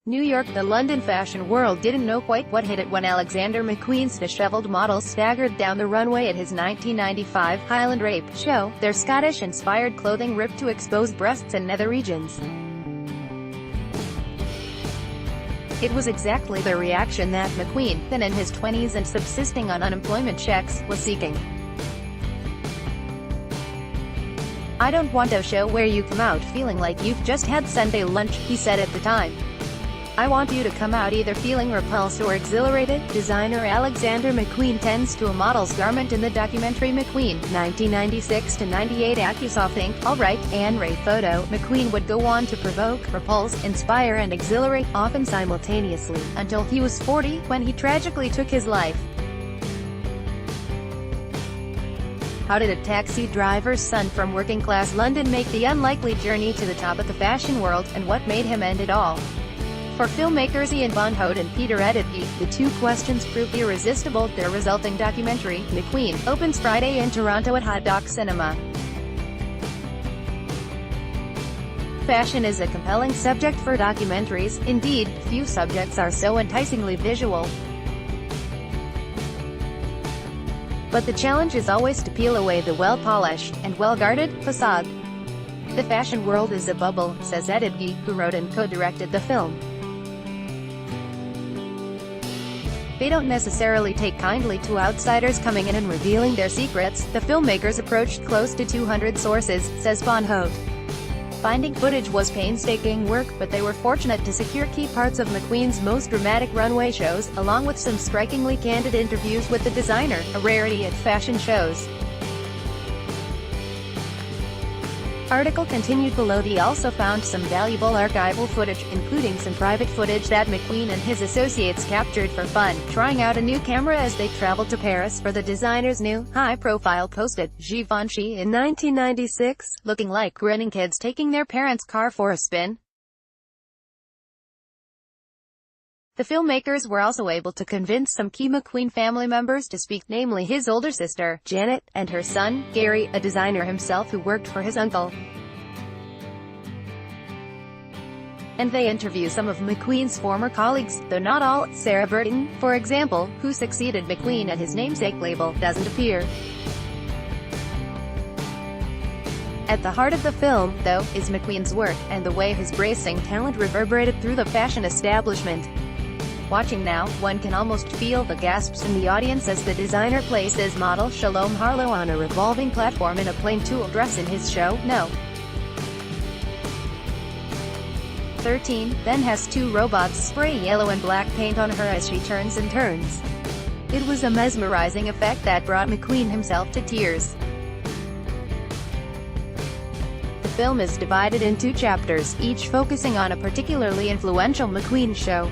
New York. The London fashion world didn't know quite what hit it when Alexander McQueen's disheveled models staggered down the runway at his 1995 Highland Rape show, their Scottish-inspired clothing ripped to expose breasts and nether regions. It was exactly the reaction that McQueen, then in his 20s and subsisting on unemployment checks, was seeking. "I don't want a show where you come out feeling like you've just had Sunday lunch," he said at the time. "I want you to come out either feeling repulsed or exhilarated." Designer Alexander McQueen tends to a model's garment in the documentary McQueen, 1996–98 AccuSoft Think, Alright, and Ray photo. McQueen would go on to provoke, repulse, inspire and exhilarate, often simultaneously, until he was 40, when he tragically took his life. How did a taxi driver's son from working-class London make the unlikely journey to the top of the fashion world, and what made him end it all? For filmmakers Ian Van Hout and Peter Editke, the two questions proved irresistible. Their resulting documentary, McQueen, opens Friday in Toronto at Hot Doc Cinema. Fashion is a compelling subject for documentaries. Indeed, few subjects are so enticingly visual. But the challenge is always to peel away the well-polished, and well-guarded, facade. "The fashion world is a bubble," says Editke, who wrote and co-directed the film. "They don't necessarily take kindly to outsiders coming in and revealing their secrets." The filmmakers approached close to 200 sources, says Van Hout. Finding footage was painstaking work, but they were fortunate to secure key parts of McQueen's most dramatic runway shows, along with some strikingly candid interviews with the designer, a rarity at fashion shows. Article continued below. He also found some valuable archival footage, including some private footage that McQueen and his associates captured for fun, trying out a new camera as they traveled to Paris for the designer's new, high-profile post at Givenchy in 1996, looking like grinning kids taking their parents' car for a spin. The filmmakers were also able to convince some key McQueen family members to speak, namely his older sister, Janet, and her son, Gary, a designer himself who worked for his uncle. And they interview some of McQueen's former colleagues, though not all. Sarah Burton, for example, who succeeded McQueen at his namesake label, doesn't appear. At the heart of the film, though, is McQueen's work, and the way his bracing talent reverberated through the fashion establishment. Watching now, one can almost feel the gasps in the audience as the designer places model Shalom Harlow on a revolving platform in a plain tulle dress in his show, No. 13, then has two robots spray yellow and black paint on her as she turns and turns. It was a mesmerizing effect that brought McQueen himself to tears. The film is divided in two chapters, each focusing on a particularly influential McQueen show.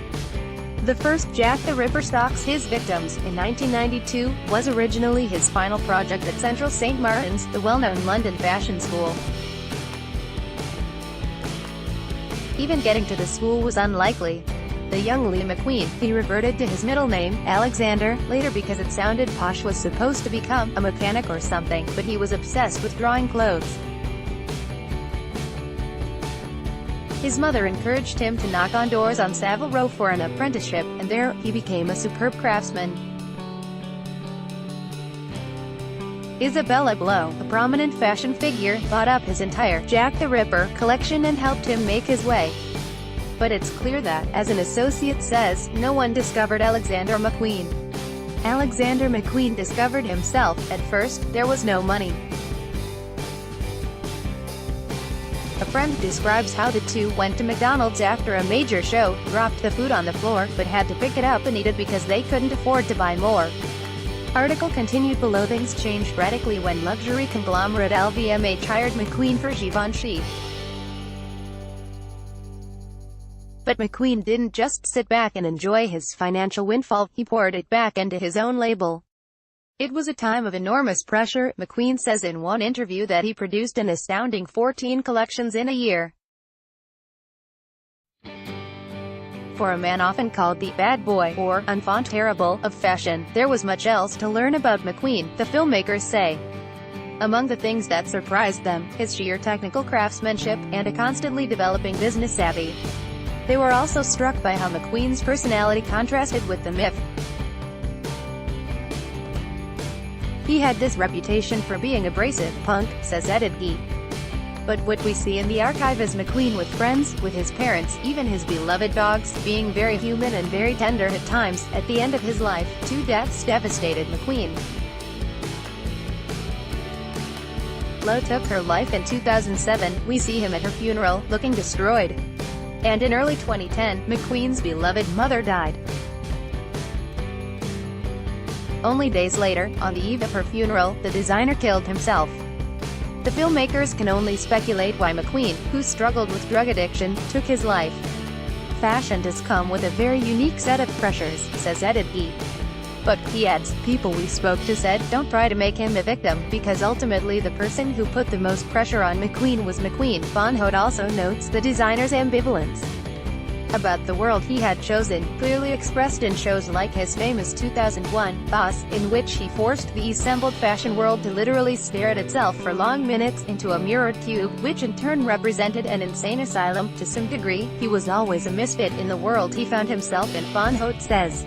The first, Jack the Ripper stalks his victims, in 1992, was originally his final project at Central St. Martin's, the well-known London fashion school. Even getting to the school was unlikely. The young Lee McQueen, he reverted to his middle name, Alexander, later because it sounded posh, was supposed to become a mechanic or something, but he was obsessed with drawing clothes. His mother encouraged him to knock on doors on Savile Row for an apprenticeship, and there, he became a superb craftsman. Isabella Blow, a prominent fashion figure, bought up his entire Jack the Ripper collection and helped him make his way. But it's clear that, as an associate says, no one discovered Alexander McQueen. Alexander McQueen discovered himself. At first, there was no money. A friend describes how the two went to McDonald's after a major show, dropped the food on the floor, but had to pick it up and eat it because they couldn't afford to buy more. Article continued below. Things changed radically when luxury conglomerate LVMH hired McQueen for Givenchy. But McQueen didn't just sit back and enjoy his financial windfall, he poured it back into his own label. It was a time of enormous pressure. McQueen says in one interview that he produced an astounding 14 collections in a year. For a man often called the bad boy, or enfant terrible, of fashion, there was much else to learn about McQueen, the filmmakers say. Among the things that surprised them, his sheer technical craftsmanship, and a constantly developing business savvy. They were also struck by how McQueen's personality contrasted with the myth. He had this reputation for being abrasive punk, says Editge. But what we see in the archive is McQueen with friends, with his parents, even his beloved dogs, being very human and very tender at times. At the end of his life, 2 deaths devastated McQueen. Lo took her life in 2007, we see him at her funeral, looking destroyed. And in early 2010, McQueen's beloved mother died. Only days later, on the eve of her funeral, the designer killed himself. The filmmakers can only speculate why McQueen, who struggled with drug addiction, took his life. Fashion has come with a very unique set of pressures, says Editge. But, he adds, people we spoke to said, don't try to make him a victim, because ultimately the person who put the most pressure on McQueen was McQueen. Von Hout also notes the designer's ambivalence about the world he had chosen, clearly expressed in shows like his famous 2001 Boss, in which he forced the assembled fashion world to literally stare at itself for long minutes into a mirrored cube, which in turn represented an insane asylum. To some degree, he was always a misfit in the world he found himself in, Von Hout says.